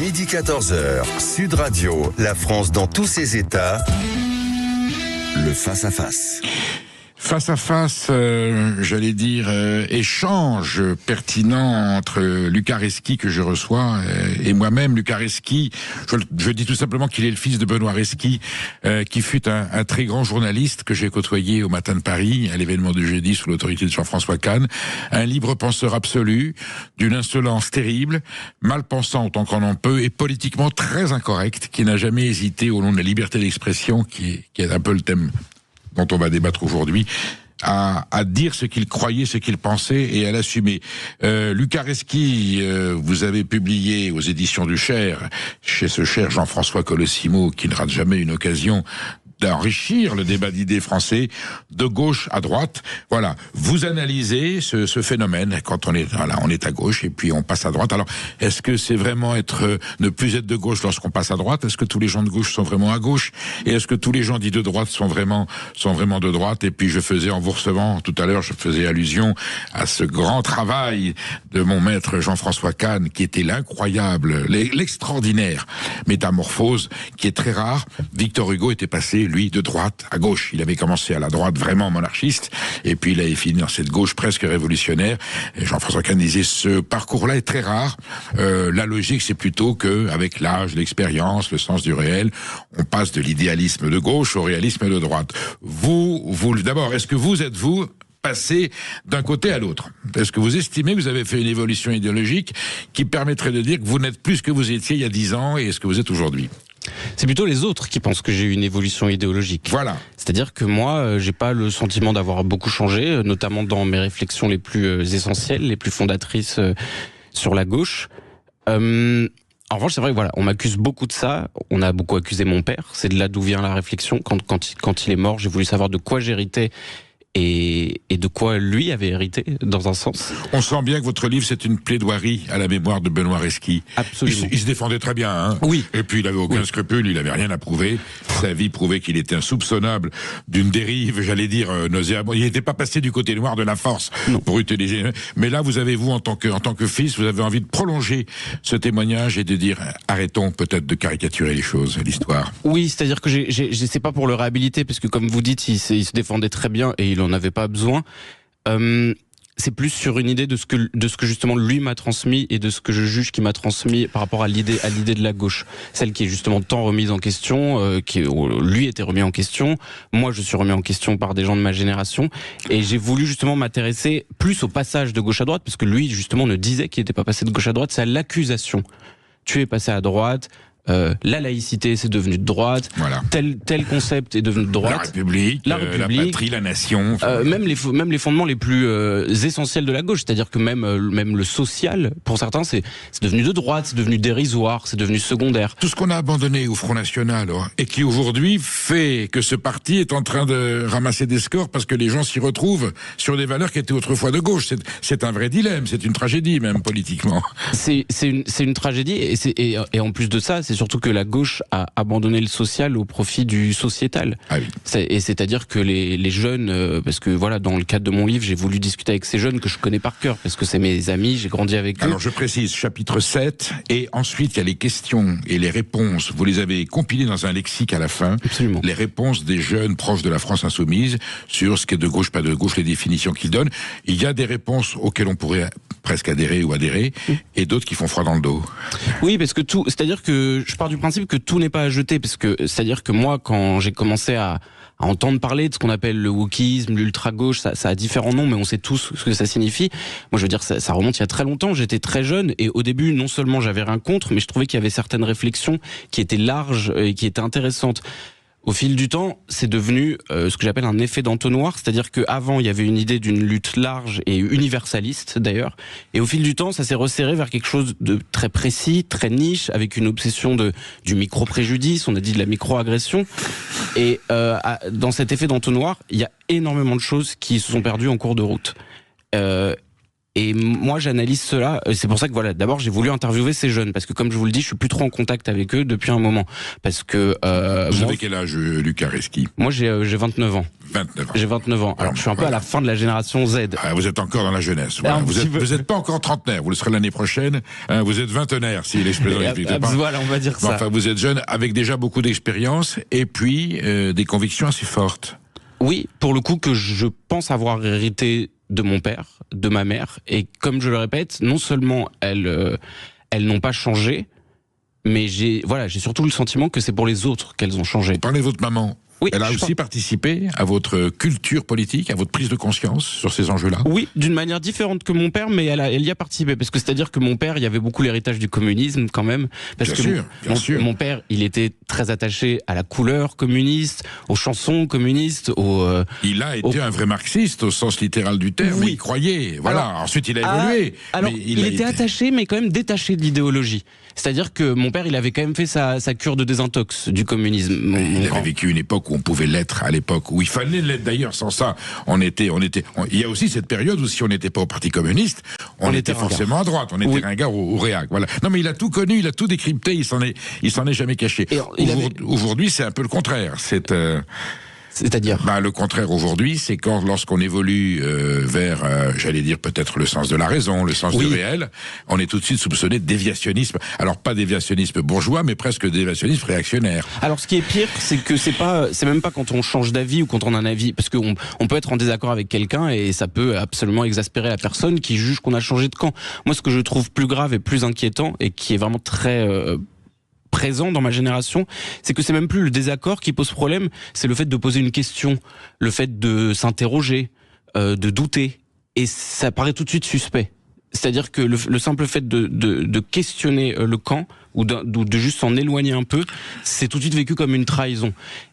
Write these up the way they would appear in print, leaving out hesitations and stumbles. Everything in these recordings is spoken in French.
Midi 14h, Sud Radio, la France dans tous ses états, le face-à-face. Face à face, j'allais dire, échange pertinent entre Lucas Reski que je reçois et moi-même. Lucas Reski, je dis tout simplement qu'il est le fils de Benoît Reski, qui fut un très grand journaliste que j'ai côtoyé au Matin de Paris, à l'événement de jeudi sous l'autorité de Jean-François Kahn. Un libre penseur absolu, d'une insolence terrible, mal pensant autant qu'on en peut, et politiquement très incorrect, qui n'a jamais hésité au nom de la liberté d'expression, qui est un peu le thème dont on va débattre aujourd'hui, à dire ce qu'il croyait, ce qu'il pensait et à l'assumer. Lucas Reski, vous avez publié aux éditions du Cher, chez ce cher Jean-François Colosimo, qui ne rate jamais une occasion d'enrichir le débat d'idées français, de gauche à droite. Voilà, vous analysez ce phénomène quand on est à gauche et puis on passe à droite. Alors, est-ce que c'est vraiment ne plus être de gauche lorsqu'on passe à droite? Est-ce que tous les gens de gauche sont vraiment à gauche? Et est-ce que tous les gens dits de droite sont vraiment de droite? Et puis en vous recevant tout à l'heure, je faisais allusion à ce grand travail de mon maître Jean-François Kahn, qui était l'incroyable, l'extraordinaire métamorphose, qui est très rare. Victor Hugo était passé, lui, de droite à gauche. Il avait commencé à la droite vraiment monarchiste, et puis il avait fini dans cette gauche presque révolutionnaire. Et Jean-François Kahn disait, ce parcours-là est très rare. La logique, c'est plutôt que, avec l'âge, l'expérience, le sens du réel, on passe de l'idéalisme de gauche au réalisme de droite. D'abord, est-ce que vous êtes passé d'un côté à l'autre? Est-ce que vous estimez que vous avez fait une évolution idéologique qui permettrait de dire que vous n'êtes plus ce que vous étiez il y a 10 ans et ce que vous êtes aujourd'hui? C'est plutôt les autres qui pensent que j'ai eu une évolution idéologique. Voilà. C'est-à-dire que moi, j'ai pas le sentiment d'avoir beaucoup changé, notamment dans mes réflexions les plus essentielles, les plus fondatrices sur la gauche. En revanche, c'est vrai que on m'accuse beaucoup de ça. On a beaucoup accusé mon père. C'est de là d'où vient la réflexion. Quand il est mort, j'ai voulu savoir de quoi j'héritais et de quoi lui avait hérité, dans un sens. On sent bien que votre livre, c'est une plaidoirie à la mémoire de Benoît Reski. Absolument. Il se défendait très bien, hein. Oui. Et puis il avait aucun scrupule, il avait rien à prouver. Sa vie prouvait qu'il était insoupçonnable d'une dérive, j'allais dire, nauséabonde. Il n'était pas passé du côté noir de la force, non, pour utiliser. Mais là, vous, en tant que fils, vous avez envie de prolonger ce témoignage et de dire, arrêtons peut-être de caricaturer les choses, l'histoire. Oui, c'est-à-dire que c'est pas pour le réhabiliter, parce que comme vous dites, il se défendait très bien et il en avait pas besoin. C'est plus sur une idée de ce que justement lui m'a transmis et de ce que je juge qu'il m'a transmis par rapport à l'idée de la gauche, celle qui est justement tant remise en question, lui était remis en question, moi je suis remis en question par des gens de ma génération, et j'ai voulu justement m'intéresser plus au passage de gauche à droite, parce que lui justement ne disait qu'il n'était pas passé de gauche à droite, c'est à l'accusation. Tu es passé à droite. La laïcité, c'est devenu de droite. Voilà. Tel concept est devenu de droite. La République, la patrie, la nation. Même les fondements les plus essentiels de la gauche, c'est-à-dire que même le social, pour certains, c'est devenu de droite, c'est devenu dérisoire, c'est devenu secondaire. Tout ce qu'on a abandonné au Front National, et qui aujourd'hui fait que ce parti est en train de ramasser des scores parce que les gens s'y retrouvent sur des valeurs qui étaient autrefois de gauche. C'est un vrai dilemme, c'est une tragédie même politiquement. C'est une tragédie, et en plus de ça, c'est surtout que la gauche a abandonné le social au profit du sociétal. Ah oui. C'est-à-dire que les jeunes, parce que dans le cadre de mon livre, j'ai voulu discuter avec ces jeunes que je connais par cœur, parce que c'est mes amis, j'ai grandi avec eux. Alors je précise, chapitre 7, et ensuite il y a les questions et les réponses. Vous les avez compilées dans un lexique à la fin. Absolument. Les réponses des jeunes proches de la France insoumise sur ce qui est de gauche, pas de gauche, les définitions qu'ils donnent. Il y a des réponses auxquelles on pourrait presque adhérer, et d'autres qui font froid dans le dos. Oui, parce que c'est-à-dire que je pars du principe que tout n'est pas à jeter, parce que c'est-à-dire que moi, quand j'ai commencé à entendre parler de ce qu'on appelle le wokisme, l'ultra-gauche, ça a différents noms, mais on sait tous ce que ça signifie. Moi, je veux dire, ça remonte il y a très longtemps, j'étais très jeune, et au début, non seulement j'avais rien contre, mais je trouvais qu'il y avait certaines réflexions qui étaient larges et qui étaient intéressantes. Au fil du temps, c'est devenu ce que j'appelle un effet d'entonnoir, c'est-à-dire qu'avant, il y avait une idée d'une lutte large et universaliste d'ailleurs, et au fil du temps, ça s'est resserré vers quelque chose de très précis, très niche, avec une obsession du micro-préjudice, on a dit de la micro-agression, et dans cet effet d'entonnoir, il y a énormément de choses qui se sont perdues en cours de route. Et moi, j'analyse cela. C'est pour ça que voilà, d'abord, j'ai voulu interviewer ces jeunes parce que, comme je vous le dis, je suis plus trop en contact avec eux depuis un moment. Parce que vous avez quel âge, Lucas Reski? Moi, j'ai 29 ans. 29 ans. J'ai 29 ans. Alors, je suis un peu à la fin de la génération Z. Ah, vous êtes encore dans la jeunesse. Voilà. Vous êtes pas encore trentenaire. Vous le serez l'année prochaine. Vous êtes vingtenaire, si l'expression n'explique pas. Voilà, on va dire ça. Enfin, vous êtes jeune avec déjà beaucoup d'expérience et puis des convictions assez fortes. Oui, pour le coup, que je pense avoir hérité de mon père, de ma mère, et comme je le répète, non seulement elles n'ont pas changé, mais j'ai surtout le sentiment que c'est pour les autres qu'elles ont changé. Parlez de votre maman. Oui, elle a aussi participé à votre culture politique, à votre prise de conscience sur ces enjeux-là. Oui, d'une manière différente que mon père, mais elle y a participé. Parce que c'est-à-dire que mon père, il y avait beaucoup l'héritage du communisme quand même. Parce bien sûr. Mon père, il était très attaché à la couleur communiste, aux chansons communistes, Il a été un vrai marxiste au sens littéral du terme. Oui. Il croyait. Voilà. Alors, ensuite, il a évolué. Alors, mais il était attaché, mais quand même détaché de l'idéologie. C'est-à-dire que mon père, il avait quand même fait sa cure de désintox du communisme. Il avait vécu une époque où on pouvait l'être, à l'époque où il fallait l'être. D'ailleurs, sans ça, il y a aussi cette période où si on n'était pas au Parti communiste, on était forcément à droite. On était ringard ou réac. Voilà. Non, mais il a tout connu, il a tout décrypté, il s'en est jamais caché. Aujourd'hui, c'est un peu le contraire. C'est-à-dire le contraire aujourd'hui, c'est lorsqu'on évolue vers, j'allais dire peut-être le sens de la raison, le sens du réel, on est tout de suite soupçonné de déviationnisme. Alors pas déviationnisme bourgeois, mais presque déviationnisme réactionnaire. Alors ce qui est pire, c'est que c'est même pas quand on change d'avis ou quand on a un avis, parce qu'on peut être en désaccord avec quelqu'un et ça peut absolument exaspérer la personne qui juge qu'on a changé de camp. Moi, ce que je trouve plus grave et plus inquiétant et qui est vraiment très présent dans ma génération, c'est que c'est même plus le désaccord qui pose problème, c'est le fait de poser une question, le fait de s'interroger, de douter, et ça paraît tout de suite suspect. C'est-à-dire que le simple fait de questionner le camp ou de juste s'en éloigner un peu, c'est tout de suite vécu comme une trahison.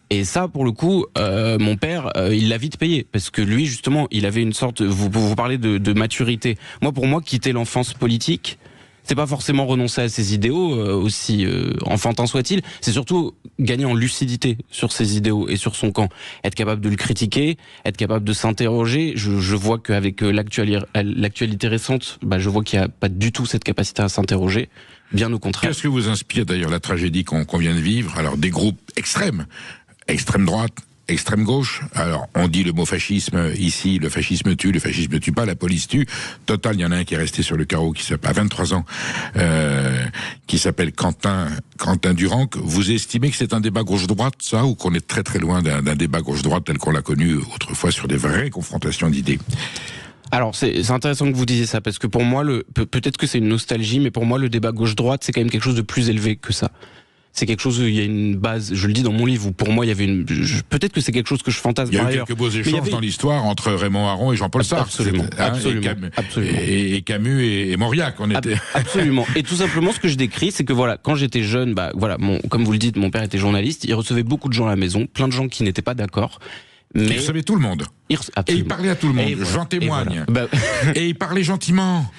Et ça, pour le coup, mon père, il l'a vite payé, parce que lui, justement, il avait une sorte. Vous parlez de maturité. Moi, pour moi, quitter l'enfance politique, c'est pas forcément renoncer à ses idéaux, aussi enfantins soient-ils, c'est surtout gagner en lucidité sur ses idéaux et sur son camp. Être capable de le critiquer, être capable de s'interroger. Je vois qu'avec l'actualité récente, je vois qu'il n'y a pas du tout cette capacité à s'interroger, bien au contraire. Qu'est-ce que vous inspire d'ailleurs la tragédie qu'on vient de vivre? Alors des groupes extrêmes, extrême droite, extrême gauche. Alors, on dit le mot fascisme ici, le fascisme tue pas, la police tue. Total, il y en a un qui est resté sur le carreau, qui s'appelle, à 23 ans, qui s'appelle Quentin Durand. Vous estimez que c'est un débat gauche-droite, ça, ou qu'on est très très loin d'un débat gauche-droite tel qu'on l'a connu autrefois sur des vraies confrontations d'idées? Alors c'est intéressant que vous disiez ça, parce que pour moi, peut-être que c'est une nostalgie, mais pour moi le débat gauche-droite c'est quand même quelque chose de plus élevé que ça. C'est quelque chose où il y a une base, je le dis dans mon livre, où pour moi il y avait peut-être que c'est quelque chose que je fantasme par ailleurs. Il y a eu quelques beaux échanges dans l'histoire entre Raymond Aron et Jean-Paul Sartre. Absolument, et Camus et Mauriac, on était. Absolument. Et tout simplement, ce que je décris, c'est que voilà, quand j'étais jeune, comme vous le dites, mon père était journaliste, il recevait beaucoup de gens à la maison, plein de gens qui n'étaient pas d'accord. Mais il recevait tout le monde. Et il parlait à tout le monde, j'en témoigne. Et il parlait gentiment.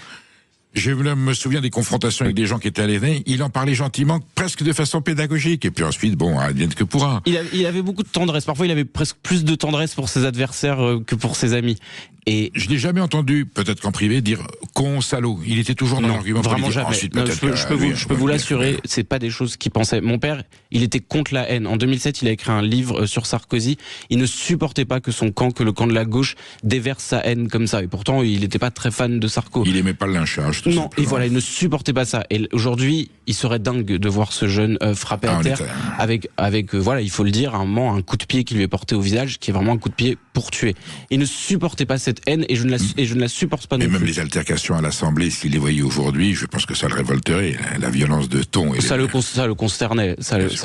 Je me souviens des confrontations avec des gens qui étaient à l'aîné, il en parlait gentiment, presque de façon pédagogique, et puis ensuite, advienne que pourra. Il avait beaucoup de tendresse, parfois il avait presque plus de tendresse pour ses adversaires que pour ses amis. Et je n'ai jamais entendu, peut-être qu'en privé, dire con, salaud. Il était toujours dans l'argument vraiment politique. Jamais. Ensuite, je peux vous l'assurer, c'est pas des choses qu'il pensait. Mon père, il était contre la haine. En 2007, il a écrit un livre sur Sarkozy. Il ne supportait pas que le camp de la gauche déverse sa haine comme ça. Et pourtant, il n'était pas très fan de Sarko. Il aimait pas le lynchage. Non, et voilà, il ne supportait pas ça. Et aujourd'hui, il serait dingue de voir ce jeune frappé à terre avec il faut le dire, un coup de pied qui lui est porté au visage, qui est vraiment un coup de pied pour tuer. Il ne supportait pas cette haine et je ne la supporte pas non plus. Et même les altercations à l'Assemblée, s'il les voyait aujourd'hui, je pense que ça le révolterait, la violence de ton. Ça le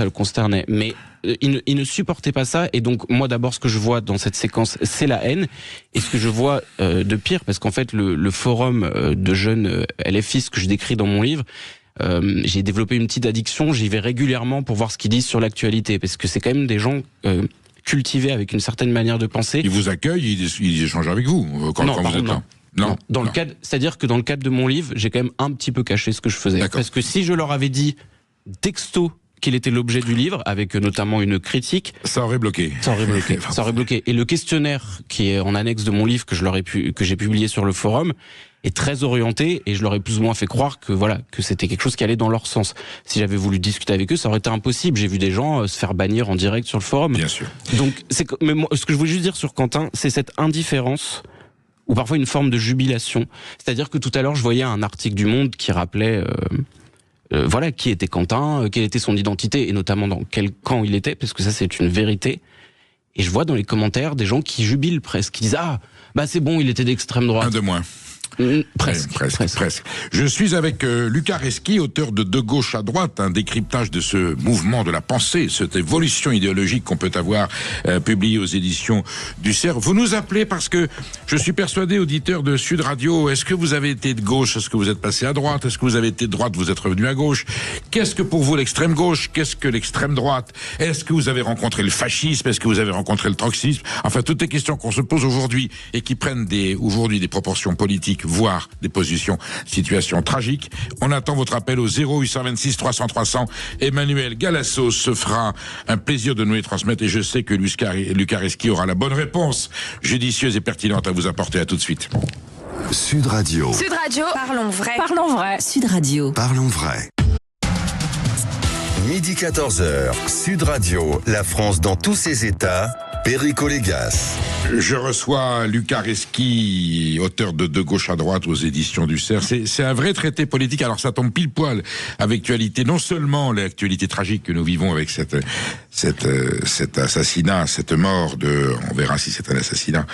consternait. Mais il ne supportait pas ça, et donc moi d'abord ce que je vois dans cette séquence, c'est la haine, et ce que je vois de pire, parce qu'en fait le forum de jeunes LFistes que je décris dans mon livre, j'ai développé une petite addiction, j'y vais régulièrement pour voir ce qu'ils disent sur l'actualité, parce que c'est quand même des gens cultivés avec une certaine manière de penser. Ils vous accueillent, ils échangent avec vous quand vous êtes là. Non. Le cadre, c'est-à-dire que dans le cadre de mon livre, j'ai quand même un petit peu caché ce que je faisais. Parce que si je leur avais dit texto quel était l'objet du livre, avec notamment une critique, ça aurait bloqué. Ça aurait bloqué. Et le questionnaire qui est en annexe de mon livre que j'ai publié sur le forum, et très orientés, et je leur ai plus ou moins fait croire que voilà, que c'était quelque chose qui allait dans leur sens. Si j'avais voulu discuter avec eux, ça aurait été impossible. J'ai vu des gens se faire bannir en direct sur le forum. Bien sûr. Donc, mais moi, ce que je voulais juste dire sur Quentin, c'est cette indifférence ou parfois une forme de jubilation. C'est-à-dire que tout à l'heure, je voyais un article du Monde qui rappelait voilà, qui était Quentin, quelle était son identité, et notamment dans quel camp il était, parce que ça, c'est une vérité. Et je vois dans les commentaires des gens qui jubilent presque, qui disent « Ah, bah c'est bon, il était d'extrême droite. » Un de moins. Presque. Je suis avec Lucas Reski, auteur de gauche à droite, un décryptage de ce mouvement de la pensée, cette évolution idéologique qu'on peut avoir publié aux éditions du Cerf. Vous nous appelez parce que je suis persuadé, auditeur de Sud Radio, est-ce que vous avez été de gauche, est-ce que vous êtes passé à droite, est-ce que vous avez été de droite, vous êtes revenu à gauche? Qu'est-ce que pour vous l'extrême gauche? Qu'est-ce que l'extrême droite? Est-ce que vous avez rencontré le fascisme? Est-ce que vous avez rencontré le troxisme? Enfin, toutes les questions qu'on se pose aujourd'hui et qui prennent aujourd'hui des proportions politiques, voire des situations tragiques. On attend votre appel au 0826 300 300. Emmanuel Galassos se fera un plaisir de nous les transmettre, et je sais que Lucas Reski aura la bonne réponse judicieuse et pertinente à vous apporter. À tout de suite. Sud Radio. Sud Radio. Parlons vrai. Parlons vrai. Sud Radio. Parlons vrai. Midi 14h, Sud Radio, la France dans tous ses états, Perico Légas. Je reçois Lucas Reski, auteur de gauche à droite aux éditions du Cerf. C'est un vrai traité politique. Alors ça tombe pile poil avec l'actualité, non seulement l'actualité tragique que nous vivons avec cet assassinat, cette mort on verra si c'est un assassinat.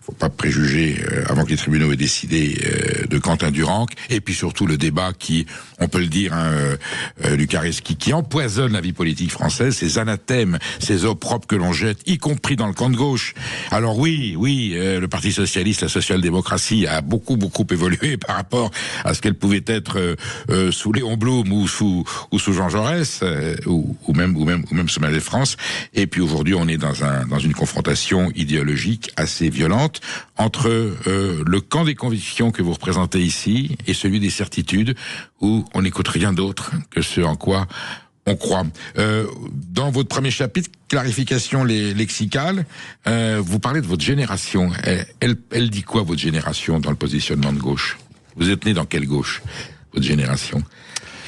Faut pas préjuger avant que les tribunaux aient décidé de Quentin Duranc. Et puis surtout le débat qui, on peut le dire, Lucas Reski, qui empoisonne la vie politique française, ces anathèmes, ces opprobles que l'on jette, y compris dans le camp de gauche. Alors oui, le Parti socialiste, la social-démocratie a beaucoup évolué par rapport à ce qu'elle pouvait être sous Léon Blum ou sous Jean Jaurès ou même sous Manuel France. Et puis aujourd'hui, on est dans une confrontation idéologique assez violente entre le camp des convictions que vous représentez ici et celui des certitudes, où on n'écoute rien d'autre que ce en quoi on croit. Dans votre premier chapitre, clarification lexicale, vous parlez de votre génération. Elle dit quoi, votre génération, dans le positionnement de gauche? Vous êtes né dans quelle gauche, votre génération?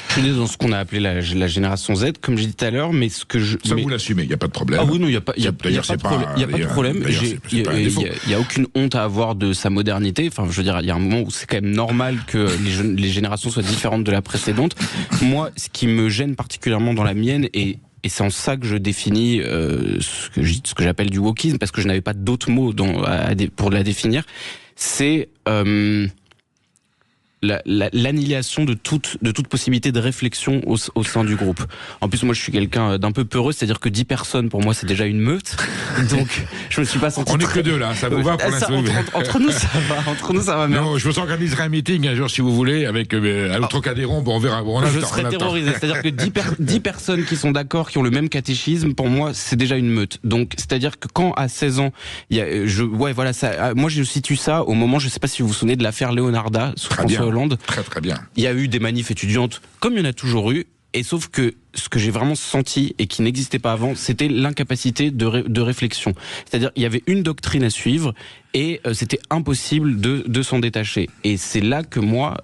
Je suis né dans ce qu'on a appelé la génération Z, comme j'ai dit tout à l'heure, mais ce que je... Ça, vous l'assumez, il n'y a pas de problème. Ah oui, non, il n'y a pas de problème. Il n'y a aucune honte à avoir de sa modernité. Enfin, je veux dire, il y a un moment où c'est quand même normal que les générations soient différentes de la précédente. Moi, ce qui me gêne particulièrement dans la mienne, et c'est en ça que je définis ce que j'appelle du wokisme, parce que je n'avais pas d'autres mots pour la définir, c'est... l'annihilation de toute possibilité de réflexion au sein du groupe. En plus, moi, je suis quelqu'un d'un peu peureux, c'est-à-dire que 10 personnes, pour moi, c'est déjà une meute. Donc, je me suis pas senti... On est que deux, là, ça vous va pour l'instant? Entre nous, ça va. Non, je vous organiserai un meeting un jour, si vous voulez, avec à l'Autre-Cadéron, on verra. Je serais terrorisé. C'est-à-dire que 10 personnes qui sont d'accord, qui ont le même catéchisme, pour moi, c'est déjà une meute. Donc, c'est-à-dire que quand, à 16 ans, moi, je situe ça au moment, je sais pas si vous vous souvenez de l'affaire Leonarda, sous François Hollande. Très bien. Il y a eu des manifs étudiantes, comme il y en a toujours eu, et sauf que ce que j'ai vraiment senti et qui n'existait pas avant, c'était l'incapacité de réflexion. C'est-à-dire, il y avait une doctrine à suivre et c'était impossible de s'en détacher. Et c'est là que moi,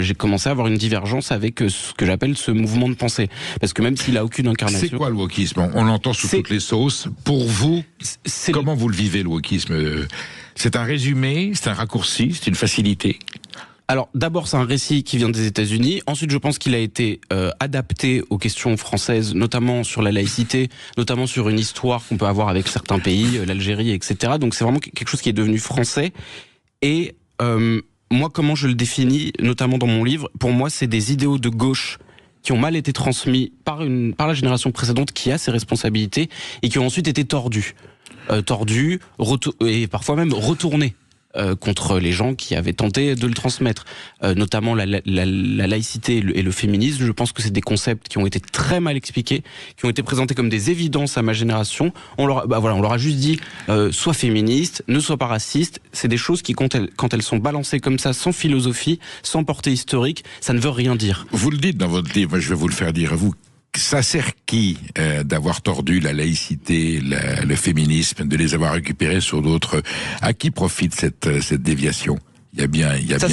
j'ai commencé à avoir une divergence avec ce que j'appelle ce mouvement de pensée. Parce que même s'il a aucune incarnation... C'est quoi le wokisme? On l'entend sous toutes les sauces. Pour vous, comment vous le vivez, le wokisme? C'est un résumé, c'est un raccourci, c'est une facilité? Alors d'abord c'est un récit qui vient des États-Unis. Ensuite je pense qu'il a été adapté aux questions françaises, notamment sur la laïcité, notamment sur une histoire qu'on peut avoir avec certains pays, l'Algérie, etc. Donc c'est vraiment quelque chose qui est devenu français. Et moi comment je le définis, notamment dans mon livre, pour moi c'est des idéaux de gauche qui ont mal été transmis par la génération précédente qui a ses responsabilités et qui ont ensuite été tordus et parfois même retournés. Contre les gens qui avaient tenté de le transmettre, notamment la laïcité et le féminisme. Je pense que c'est des concepts qui ont été très mal expliqués, qui ont été présentés comme des évidences à ma génération. On leur a juste dit sois féministe, ne sois pas raciste. C'est des choses qui, quand elles sont balancées comme ça, sans philosophie, sans portée historique, ça ne veut rien dire. Vous le dites dans votre livre, je vais vous le faire dire à vous. Ça sert qui d'avoir tordu la laïcité, le féminisme, de les avoir récupérés sur d'autres? À qui profite cette déviation? Ça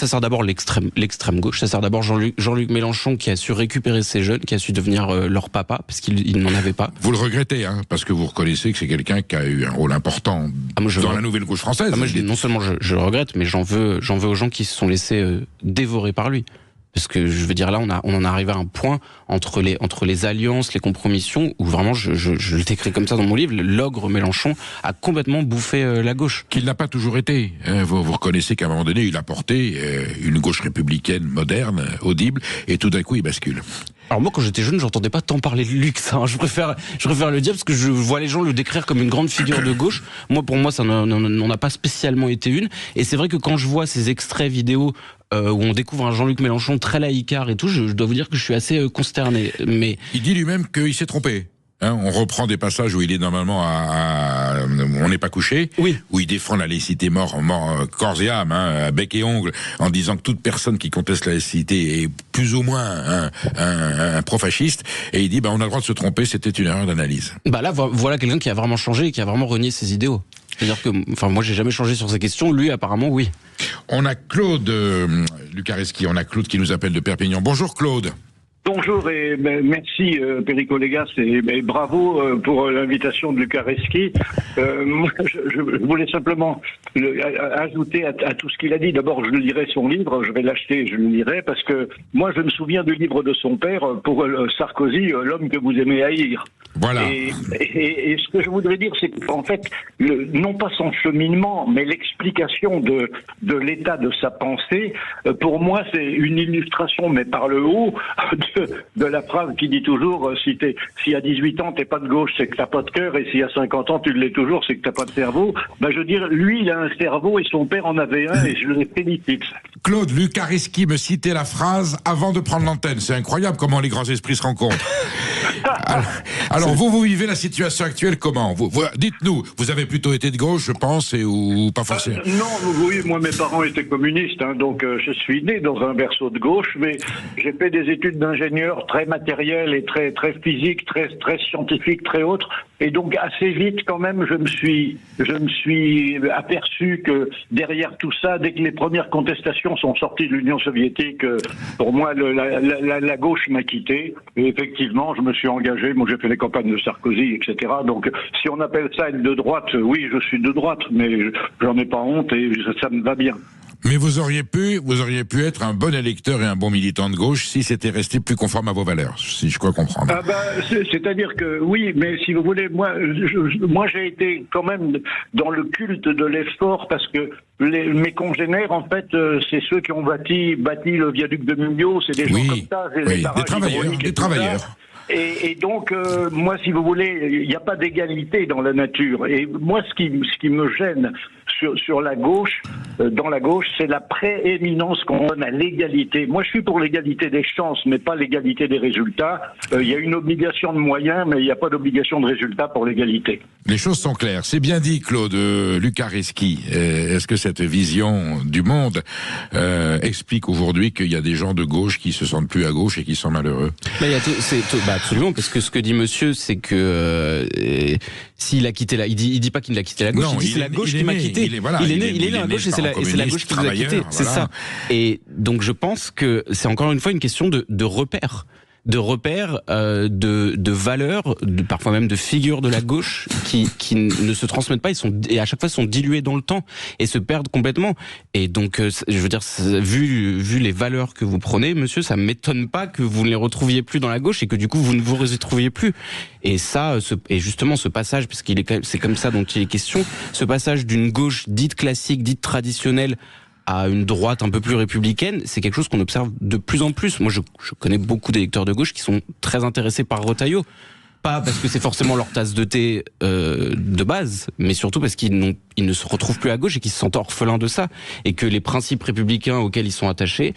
sert d'abord l'extrême gauche. Ça sert d'abord Jean-Luc Mélenchon qui a su récupérer ces jeunes, qui a su devenir leur papa parce qu'il n'en avait pas. Vous le regrettez, hein, parce que vous reconnaissez que c'est quelqu'un qui a eu un rôle important dans la nouvelle gauche française. Non seulement je le regrette, mais j'en veux aux gens qui se sont laissés dévorer par lui. Parce que je veux dire là, on en est arrivé à un point entre les alliances, les compromissions, où vraiment, je le décris comme ça dans mon livre, l'ogre Mélenchon a complètement bouffé la gauche. Qu'il n'a pas toujours été. Vous reconnaissez qu'à un moment donné, il a porté une gauche républicaine moderne, audible, et tout d'un coup, il bascule. Alors moi, quand j'étais jeune, j'entendais pas tant parler de lui que ça. Hein. Je préfère le dire parce que je vois les gens le décrire comme une grande figure de gauche. Pour moi, ça n'en a pas spécialement été une. Et c'est vrai que quand je vois ces extraits vidéo où on découvre un Jean-Luc Mélenchon très laïcard et tout, je dois vous dire que je suis assez consterné. Mais il dit lui-même qu'il s'est trompé. Hein, on reprend des passages où il est normalement on n'est pas couché, oui, où il défend la laïcité corps et âme, à bec et ongle, en disant que toute personne qui conteste la laïcité est plus ou moins un pro-fasciste, et il dit on a le droit de se tromper, c'était une erreur d'analyse. Là, voilà quelqu'un qui a vraiment changé et qui a vraiment renié ses idéaux. C'est-à-dire que, moi, j'ai jamais changé sur ces questions. Lui, apparemment, oui. On a Claude Lukareski, on a Claude qui nous appelle de Perpignan. Bonjour Claude. Bonjour et merci Perico Légas et bravo pour l'invitation de Lukareski. Moi, je voulais simplement ajouter à tout ce qu'il a dit. D'abord, je lirai son livre, je vais l'acheter et je le lirai parce que moi, je me souviens du livre de son père pour Sarkozy, l'homme que vous aimez haïr. Voilà. Et ce que je voudrais dire, c'est qu'en fait, non pas son cheminement, mais l'explication de l'état de sa pensée, pour moi, c'est une illustration, mais par le haut, de la phrase qui dit toujours si à 18 ans t'es pas de gauche, c'est que t'as pas de cœur, et si à 50 ans tu l'es toujours, c'est que t'as pas de cerveau. Je veux dire, lui, il a un cerveau et son père en avait un, et je le félicite. Claude Lukareski me citait la phrase avant de prendre l'antenne. C'est incroyable comment les grands esprits se rencontrent. Alors vous vivez la situation actuelle comment? Dites-nous, vous avez plutôt été de gauche, je pense, ou pas forcément? Non, vous voyez, moi mes parents étaient communistes, donc je suis né dans un berceau de gauche, mais j'ai fait des études d'ingénieur très matérielles et très très physiques, très scientifiques, très autres, et donc assez vite quand même je me suis aperçu que derrière tout ça, dès que les premières contestations sont sorties de l'Union soviétique, pour moi la gauche m'a quitté, et effectivement je me suis engagé, moi j'ai fait les campagnes de Sarkozy, etc. Donc si on appelle ça être de droite, oui je suis de droite, mais j'en ai pas honte et ça me va bien. Mais vous auriez pu être un bon électeur et un bon militant de gauche si c'était resté plus conforme à vos valeurs, si je crois comprendre. C'est-à-dire que oui, mais si vous voulez, moi j'ai été quand même dans le culte de l'effort parce que mes congénères, en fait, c'est ceux qui ont bâti le viaduc de Millau, c'est des gens comme ça, des travailleurs. Et donc, moi, si vous voulez, il n'y a pas d'égalité dans la nature. Et moi, ce qui me gêne sur la gauche, dans la gauche, c'est la prééminence qu'on donne à l'égalité. Moi, je suis pour l'égalité des chances, mais pas l'égalité des résultats. Il y a une obligation de moyens, mais il n'y a pas d'obligation de résultats pour l'égalité. Les choses sont claires. C'est bien dit, Claude Lukareski. Est-ce que cette vision du monde explique aujourd'hui qu'il y a des gens de gauche qui se sentent plus à gauche et qui sont malheureux? Absolument, parce que ce que dit monsieur, c'est que s'il a quitté il dit pas qu'il a quitté la gauche, il dit c'est la gauche qui m'a quitté. Il est né dans la gauche et c'est la gauche qui nous a quitté. C'est ça. Et donc je pense que c'est encore une fois une question de repères. De valeurs, parfois même de figures de la gauche qui ne se transmettent pas, et à chaque fois sont diluées dans le temps et se perdent complètement. Et donc, je veux dire, vu les valeurs que vous prenez, monsieur, ça m'étonne pas que vous ne les retrouviez plus dans la gauche et que du coup vous ne vous retrouviez plus. Et ça, et justement ce passage, parce c'est comme ça dont il est question, ce passage d'une gauche dite classique, dite traditionnelle, à une droite un peu plus républicaine, c'est quelque chose qu'on observe de plus en plus. Moi, je connais beaucoup d'électeurs de gauche qui sont très intéressés par Retailleau. Pas parce que c'est forcément leur tasse de thé de base, mais surtout parce qu'ils ne se retrouvent plus à gauche et qu'ils se sentent orphelins de ça. Et que les principes républicains auxquels ils sont attachés,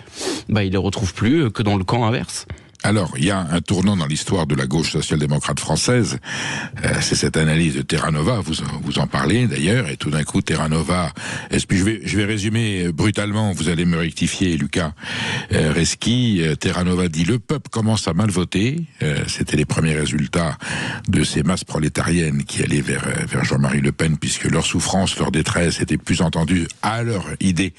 ils les retrouvent plus que dans le camp inverse. Alors, il y a un tournant dans l'histoire de la gauche social-démocrate française. C'est cette analyse de Terra Nova, vous en parlez d'ailleurs, et tout d'un coup, Terra Nova... Puis je vais résumer brutalement, vous allez me rectifier, Lucas Reski. Terra Nova dit « Le peuple commence à mal voter ». C'était les premiers résultats de ces masses prolétariennes qui allaient vers Jean-Marie Le Pen, puisque leur souffrance, leur détresse était plus entendue à leur idée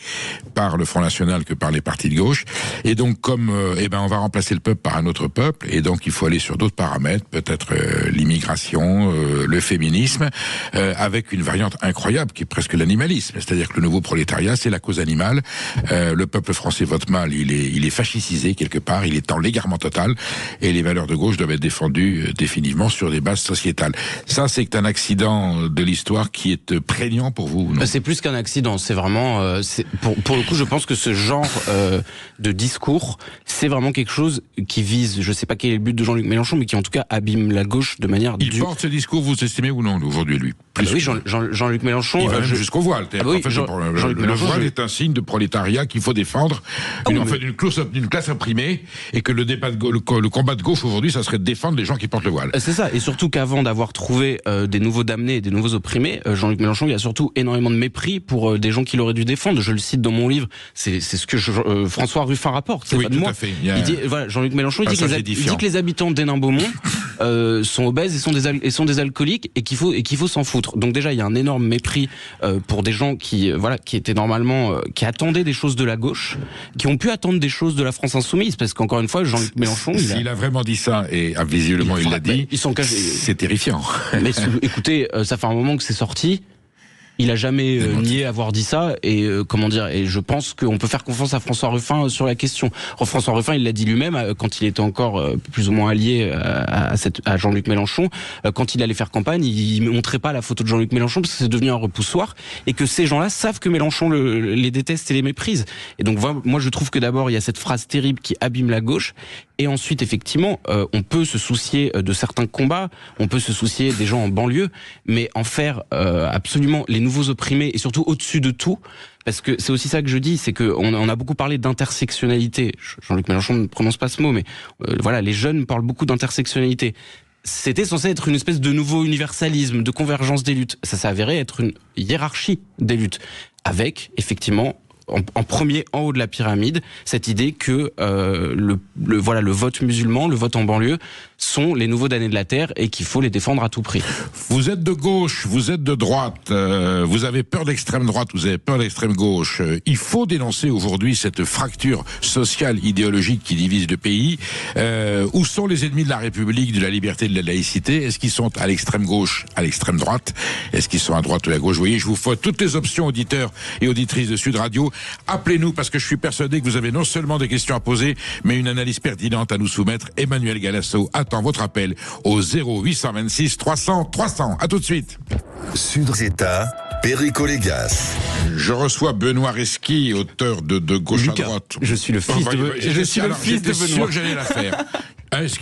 par le Front National que par les partis de gauche. Et donc, comme on va remplacer le peuple par un autre peuple, et donc il faut aller sur d'autres paramètres, peut-être l'immigration, le féminisme, avec une variante incroyable qui est presque l'animalisme, c'est-à-dire que le nouveau prolétariat, c'est la cause animale. Le peuple français vote mal, il est fascisé quelque part, il est en l'égarement total, et les valeurs de gauche doivent être défendues définitivement sur des bases sociétales. Ça, c'est un accident de l'histoire qui est prégnant pour vous, non ? C'est plus qu'un accident, c'est vraiment... pour le coup, je pense que ce genre de discours, c'est vraiment quelque chose qui vise, je sais pas quel est le but de Jean-Luc Mélenchon, mais qui en tout cas abîme la gauche de manière Il porte ce discours, vous estimez ou non, aujourd'hui, lui ? Oui, Jean-Luc Mélenchon... Il va même jusqu'au voile. Le voile est un signe de prolétariat qu'il faut défendre, d'une classe opprimée, et que le combat de gauche aujourd'hui, ça serait de défendre les gens qui portent le voile. C'est ça, et surtout qu'avant d'avoir trouvé des nouveaux damnés et des nouveaux opprimés, Jean-Luc Mélenchon, il y a surtout énormément de mépris pour des gens qu'il aurait dû défendre. Je le cite dans mon livre, c'est ce que François Ruffin rapporte, c'est oui, pas de moi. À fait. Il dit, voilà, Jean-Luc Mélenchon, il dit que les habitants d'Hénin-Beaumont sont obèses et sont des alcooliques, et qu'il faut s'en foutre. Donc déjà, il y a un énorme mépris pour des gens qui étaient normalement, qui attendaient des choses de la gauche, qui ont pu attendre des choses de la France insoumise, parce qu'encore une fois, Jean-Luc Mélenchon... S'il a vraiment dit ça, et visiblement il l'a dit, c'est terrifiant. Mais écoutez, ça fait un moment que c'est sorti. Il a jamais nié avoir dit ça, et et je pense qu'on peut faire confiance à François Ruffin sur la question. François Ruffin, il l'a dit lui-même quand il était encore plus ou moins allié à Jean-Luc Mélenchon. Quand il allait faire campagne, il montrait pas la photo de Jean-Luc Mélenchon parce que c'est devenu un repoussoir, et que ces gens-là savent que Mélenchon les déteste et les méprise. Et donc moi je trouve que d'abord il y a cette phrase terrible qui abîme la gauche, et ensuite effectivement on peut se soucier de certains combats, on peut se soucier des gens en banlieue, mais en faire absolument les nouveaux opprimés, et surtout au-dessus de tout, parce que c'est aussi ça que je dis, c'est qu'on a beaucoup parlé d'intersectionnalité. Jean-Luc Mélenchon ne prononce pas ce mot, mais voilà, les jeunes parlent beaucoup d'intersectionnalité. C'était censé être une espèce de nouveau universalisme, de convergence des luttes. Ça s'est avéré être une hiérarchie des luttes, avec effectivement en premier, en haut de la pyramide, cette idée que le vote musulman, le vote en banlieue, sont les nouveaux damnés de la terre, et qu'il faut les défendre à tout prix. Vous êtes de gauche, vous êtes de droite, vous avez peur d'extrême droite, vous avez peur d'extrême gauche. Il faut dénoncer aujourd'hui cette fracture sociale, idéologique qui divise le pays. Où sont les ennemis de la République, de la liberté, de la laïcité? Est-ce qu'ils sont à l'extrême gauche, à l'extrême droite? Est-ce qu'ils sont à droite ou à gauche? Vous voyez, je vous fais toutes les options, auditeurs et auditrices de Sud Radio. Appelez-nous, parce que je suis persuadé que vous avez non seulement des questions à poser, mais une analyse pertinente à nous soumettre. Emmanuel Galasso attend votre appel au 0826 300 300. À tout de suite. Sud Zeta, Perico Légas. Je reçois Benoît Reski, auteur de Gauche Lucas, à droite. Je suis le fils de Benoît. J'étais sûr que j'allais la faire.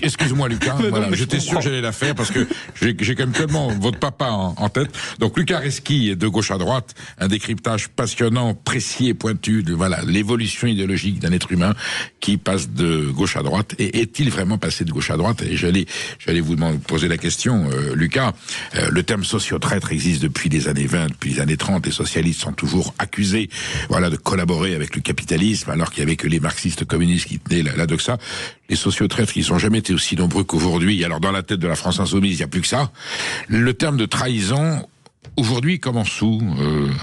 Excuse-moi Lucas, voilà, j'étais sûr que j'allais la faire parce que j'ai quand même tellement votre papa en tête. Donc Lucas Reski est de Gauche à droite, un décryptage passionnant, précis et pointu de l'évolution idéologique d'un être humain qui passe de gauche à droite. Et est-il vraiment passé de gauche à droite? Et j'allais vous poser la question, Lucas. Le terme socio-traître existe depuis les années 20, depuis les années 30. Les socialistes sont toujours accusés, de collaborer avec le capitalisme, alors qu'il y avait que les marxistes communistes qui tenaient la doxa. Les socio-traîtres, ils n'ont jamais été aussi nombreux qu'aujourd'hui. Alors dans la tête de la France insoumise, il n'y a plus que ça. Le terme de trahison, aujourd'hui, commence où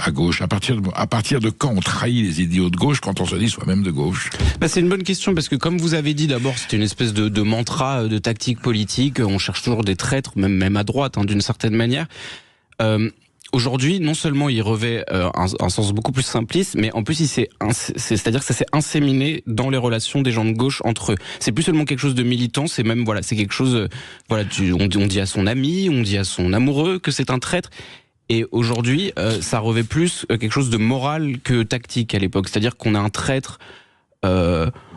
à gauche? À partir de quand on trahit les idéaux de gauche, quand on se dit soi-même de gauche? C'est une bonne question, parce que comme vous avez dit, d'abord c'était une espèce de mantra, de tactique politique. On cherche toujours des traîtres, même à droite, d'une certaine manière. Aujourd'hui, non seulement il revêt un sens beaucoup plus simpliste, mais en plus c'est-à-dire que ça s'est inséminé dans les relations des gens de gauche entre eux. C'est plus seulement quelque chose de militant, c'est même c'est quelque chose on dit à son ami, on dit à son amoureux que c'est un traître. Et aujourd'hui, ça revêt plus quelque chose de moral que tactique à l'époque. C'est-à-dire qu'on a un traître.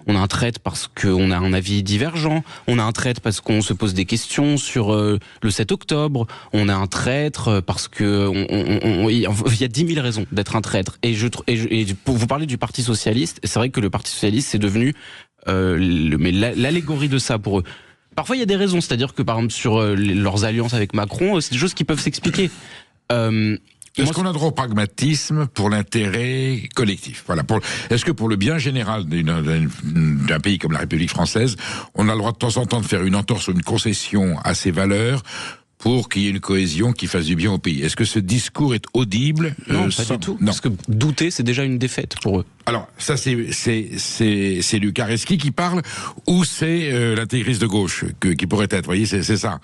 On a un traître parce qu'on a un avis divergent, on a un traître parce qu'on se pose des questions sur le 7 octobre, on a un traître parce que il y a 10 000 raisons d'être un traître. Et pour vous parler du Parti Socialiste, c'est vrai que le Parti Socialiste c'est devenu mais l'allégorie de ça pour eux. Parfois, il y a des raisons, c'est-à-dire que par exemple sur leurs alliances avec Macron, c'est des choses qui peuvent s'expliquer. Est-ce qu'on a droit au pragmatisme pour l'intérêt collectif? Voilà. Est-ce que pour le bien général d'un pays comme la République française, on a le droit de temps en temps de faire une entorse ou une concession à ses valeurs pour qu'il y ait une cohésion qui fasse du bien au pays? Est-ce que ce discours est audible? Non, pas du tout. Non. Parce que douter, c'est déjà une défaite pour eux. Alors, ça, c'est Lucas Reski qui parle, ou c'est l'intégriste de gauche qui pourrait être? Vous voyez, c'est ça.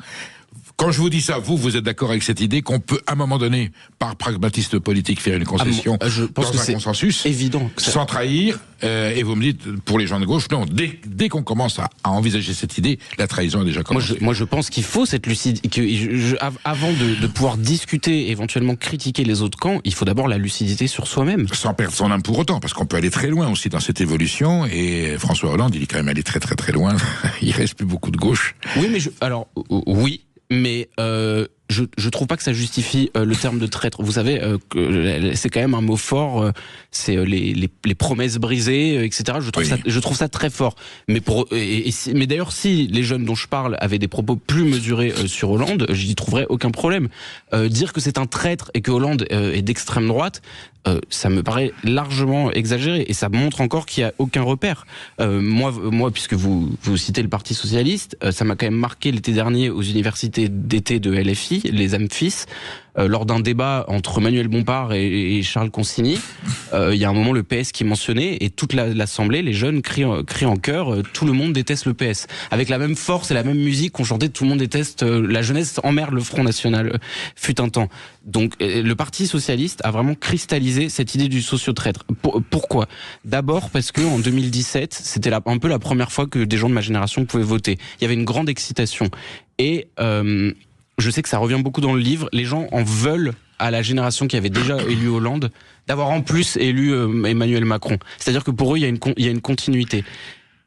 Quand je vous dis ça, vous êtes d'accord avec cette idée qu'on peut, à un moment donné, par pragmatisme politique, faire une concession je pense dans que un consensus, évident, sans trahir, et vous me dites, pour les gens de gauche, non, dès qu'on commence à envisager cette idée, la trahison a déjà commencé. Moi, je pense qu'il faut cette lucidité, avant de pouvoir discuter, éventuellement critiquer les autres camps, il faut d'abord la lucidité sur soi-même. Sans perdre son âme pour autant, parce qu'on peut aller très loin aussi dans cette évolution, et François Hollande, il est quand même allé très très très loin, il reste plus beaucoup de gauche. Oui, mais oui. Mais je trouve pas que ça justifie le terme de traître. Vous savez que c'est quand même un mot fort. C'est les promesses brisées, etc. Je trouve ça très fort. Mais mais d'ailleurs, si les jeunes dont je parle avaient des propos plus mesurés sur Hollande, j'y trouverais aucun problème. Dire que c'est un traître et que Hollande est d'extrême droite, ça me paraît largement exagéré, et ça montre encore qu'il n'y a aucun repère. Moi, puisque vous citez le Parti Socialiste, ça m'a quand même marqué l'été dernier aux universités d'été de LFI, les Amphis, lors d'un débat entre Manuel Bompard et Charles Consigny. Il y a un moment le PS qui est mentionné, et toute l'Assemblée, les jeunes crient en chœur tout le monde déteste le PS, avec la même force et la même musique qu'on chantait tout le monde déteste, la jeunesse emmerde le Front National, fut un temps. Donc le Parti Socialiste a vraiment cristallisé cette idée du socio-traître. Pourquoi? D'abord parce que en 2017, c'était un peu la première fois que des gens de ma génération pouvaient voter. Il y avait une grande excitation, et je sais que ça revient beaucoup dans le livre, les gens en veulent à la génération qui avait déjà élu Hollande d'avoir en plus élu Emmanuel Macron. C'est-à-dire que pour eux, il y a une continuité.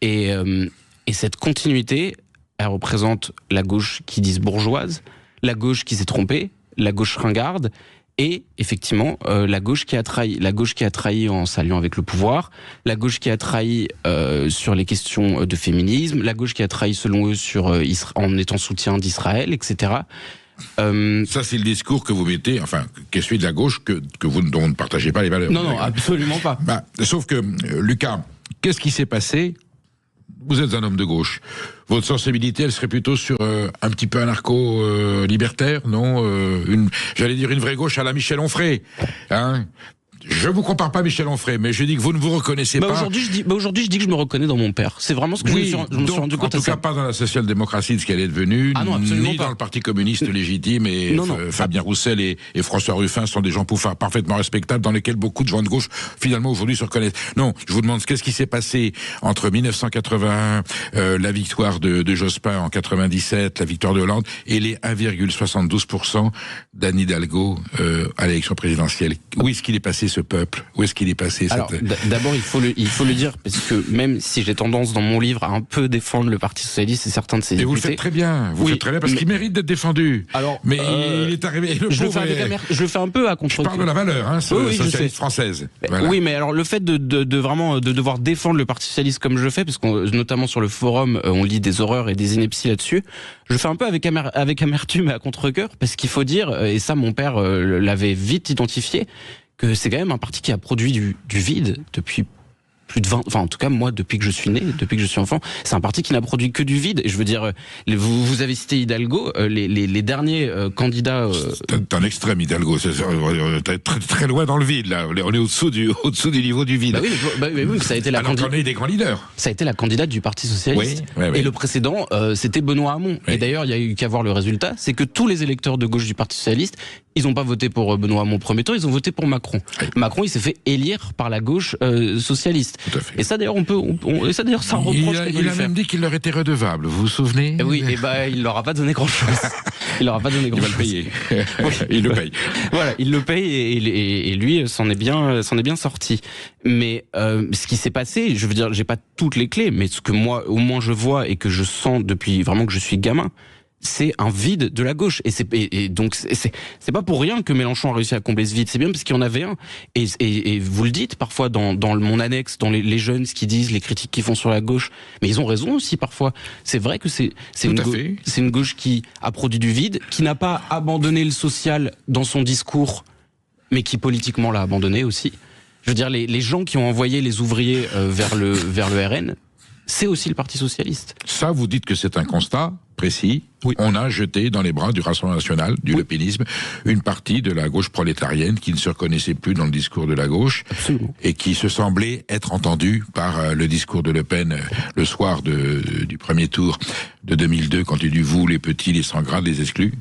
Et cette continuité, elle représente la gauche qui dise bourgeoise, la gauche qui s'est trompée, la gauche ringarde, et effectivement la gauche qui a trahi en s'alliant avec le pouvoir, la gauche qui a trahi sur les questions de féminisme, la gauche qui a trahi selon eux en étant soutien d'Israël, etc. Ça, c'est le discours que vous mettez, enfin, qui est celui de la gauche, dont vous ne partagez pas les valeurs. Non, absolument pas. Sauf que, Lucas, qu'est-ce qui s'est passé? Vous êtes un homme de gauche. Votre sensibilité, elle serait plutôt sur un petit peu anarcho-libertaire, non? J'allais dire une vraie gauche à la Michel Onfray. Hein? Je vous compare pas à Michel Onfray, mais je dis que vous ne vous reconnaissez pas. Aujourd'hui, je dis que je me reconnais dans mon père. C'est vraiment ce que je me suis rendu compte. En tout cas, pas dans la social-démocratie de ce qu'elle est devenue, ni dans le Parti communiste légitime. Et Fabien Roussel et François Ruffin sont des gens parfaitement respectables, dans lesquels beaucoup de gens de gauche, finalement, aujourd'hui, se reconnaissent. Non, je vous demande, qu'est-ce qui s'est passé entre 1981, la victoire de Jospin en 97, la victoire de Hollande, et les 1,72% d'Anne Hidalgo à l'élection présidentielle? Où est-ce qu'il est passé ce peuple? Où est-ce qu'il est passé? Alors, d'abord, il faut le dire, parce que même si j'ai tendance dans mon livre à un peu défendre le Parti Socialiste et certains de ses députés... Et vous le faites très bien, parce qu'il mérite d'être défendu. Alors, mais il est arrivé... Je le fais un peu à contre-cœur. Je parle de la valeur, socialiste française. Voilà. Oui, mais alors le fait de vraiment devoir défendre le Parti Socialiste comme je le fais, parce que notamment sur le forum, on lit des horreurs et des inepties là-dessus, je le fais un peu avec amertume et à contre-cœur, parce qu'il faut dire, et ça mon père l'avait vite identifié, que c'est quand même un parti qui a produit du vide depuis plus de 20... Enfin, en tout cas, moi, depuis que je suis né, depuis que je suis enfant, c'est un parti qui n'a produit que du vide. Et je veux dire, vous avez cité Hidalgo, les derniers candidats... C'est un extrême, Hidalgo. T'es très, très loin dans le vide, là. On est au-dessous du niveau du vide. Oui, ça a été on est des grands leaders. Ça a été la candidate du Parti Socialiste. Oui. Et le précédent, c'était Benoît Hamon. Oui. Et d'ailleurs, il y a eu qu'à voir le résultat, c'est que tous les électeurs de gauche du Parti Socialiste, ils n'ont pas voté pour Benoît Hamon premier tour, ils ont voté pour Macron. Oui. Macron, il s'est fait élire par la gauche socialiste. Tout à fait. Et ça, d'ailleurs, c'est un reproche qu'on peut lui faire. Il a même dit qu'il leur était redevable, vous vous souvenez? Oui, et il leur a pas donné grand-chose. Il leur a pas donné grand-chose. Il va le payer. Il le paye. Voilà, il le paye et lui s'en est bien sorti. Mais ce qui s'est passé, je veux dire, j'ai pas toutes les clés, mais ce que moi, au moins, je vois et que je sens depuis vraiment que je suis gamin, c'est un vide de la gauche. Et donc, c'est pas pour rien que Mélenchon a réussi à combler ce vide. C'est bien parce qu'il y en avait un. Et vous le dites parfois dans mon annexe, dans les jeunes, ce qu'ils disent, les critiques qu'ils font sur la gauche. Mais ils ont raison aussi parfois. C'est vrai que c'est une gauche qui a produit du vide, qui n'a pas abandonné le social dans son discours, mais qui politiquement l'a abandonné aussi. Je veux dire, les gens qui ont envoyé les ouvriers vers le RN, c'est aussi le Parti socialiste. Ça, vous dites que c'est un constat précis. Oui. On a jeté dans les bras du Rassemblement national, du Le Penisme, une partie de la gauche prolétarienne qui ne se reconnaissait plus dans le discours de la gauche. Absolument. Et qui se semblait être entendue par le discours de Le Pen le soir du premier tour de 2002, quand il dit vous, les petits, les sans grade, les exclus.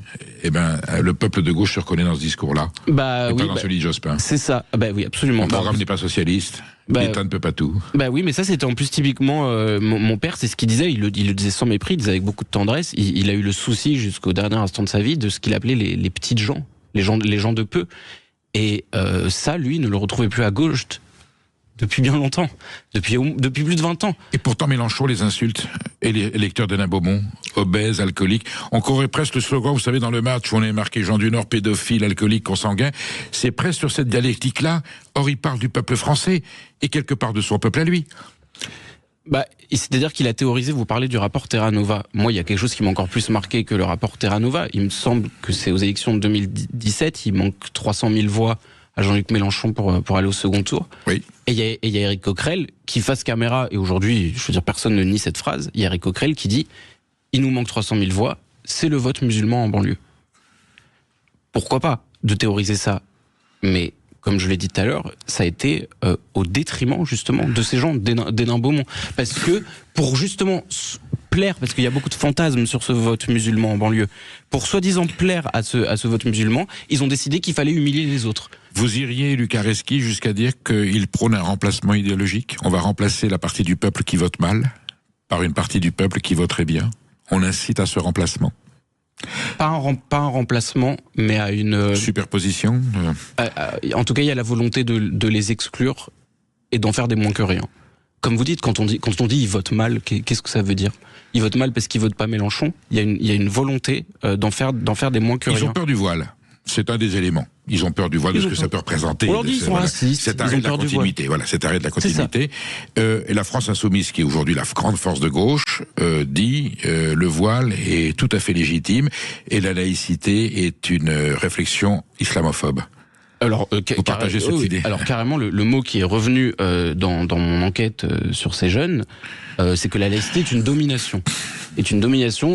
Eh ben, le peuple de gauche se reconnaît dans ce discours-là. Et pas dans celui de Jospin. C'est ça. Oui, absolument. Mon programme n'est pas socialiste. L'État ne peut pas tout. Oui, mais ça c'était en plus typiquement mon père, c'est ce qu'il disait, il le disait sans mépris, il disait avec beaucoup de tendresse. Il a eu le souci jusqu'au dernier instant de sa vie de ce qu'il appelait les petites gens, les gens de peu. Et ça, lui, ne le retrouvait plus à gauche depuis bien longtemps, depuis plus de 20 ans. Et pourtant Mélenchon les insulte, et les électeurs d'Alain Beaumont, obèses, alcooliques. On courait presque le slogan, vous savez, dans le match où on est marqué Jean du Nord, pédophile, alcoolique, consanguin. C'est presque sur cette dialectique-là. Or, il parle du peuple français, et quelque part de son peuple à lui. C'est-à-dire qu'il a théorisé, vous parlez du rapport Terranova. Moi, il y a quelque chose qui m'a encore plus marqué que le rapport Terranova. Il me semble que c'est aux élections de 2017, il manque 300 000 voix à Jean-Luc Mélenchon pour aller au second tour. Oui. Et il y a Éric Coquerel qui, face caméra, et aujourd'hui, je veux dire, personne ne nie cette phrase, il y a Éric Coquerel qui dit « Il nous manque 300 000 voix, c'est le vote musulman en banlieue ». Pourquoi pas de théoriser ça? Mais, comme je l'ai dit tout à l'heure, ça a été au détriment, justement, de ces gens, d'Hénin Beaumont. Parce que, pour justement plaire, parce qu'il y a beaucoup de fantasmes sur ce vote musulman en banlieue, pour soi-disant plaire à ce vote musulman, ils ont décidé qu'il fallait humilier les autres. Vous iriez, Lukareski, jusqu'à dire qu'il prône un remplacement idéologique? On va remplacer la partie du peuple qui vote mal par une partie du peuple qui voterait bien? On incite à ce remplacement? Pas un remplacement, mais à une... Superposition? En tout cas, il y a la volonté de les exclure et d'en faire des moins que rien. Comme vous dites, quand on dit ils votent mal, qu'est-ce que ça veut dire? Ils votent mal parce qu'ils votent pas Mélenchon. Il y a une volonté d'en faire des moins que rien. Ils ont peur du voile. C'est un des éléments. Ils ont peur du voile, de ce que ça peut représenter. Aujourd'hui, ils sont racistes. Cet arrêt de la continuité. Voilà, cet arrêt de la continuité. Et la France insoumise, qui est aujourd'hui la grande force de gauche, dit le voile est tout à fait légitime et la laïcité est une réflexion islamophobe. Alors, vous partagez cette idée? Alors carrément, le mot qui est revenu dans mon enquête sur ces jeunes, c'est que la laïcité est une domination.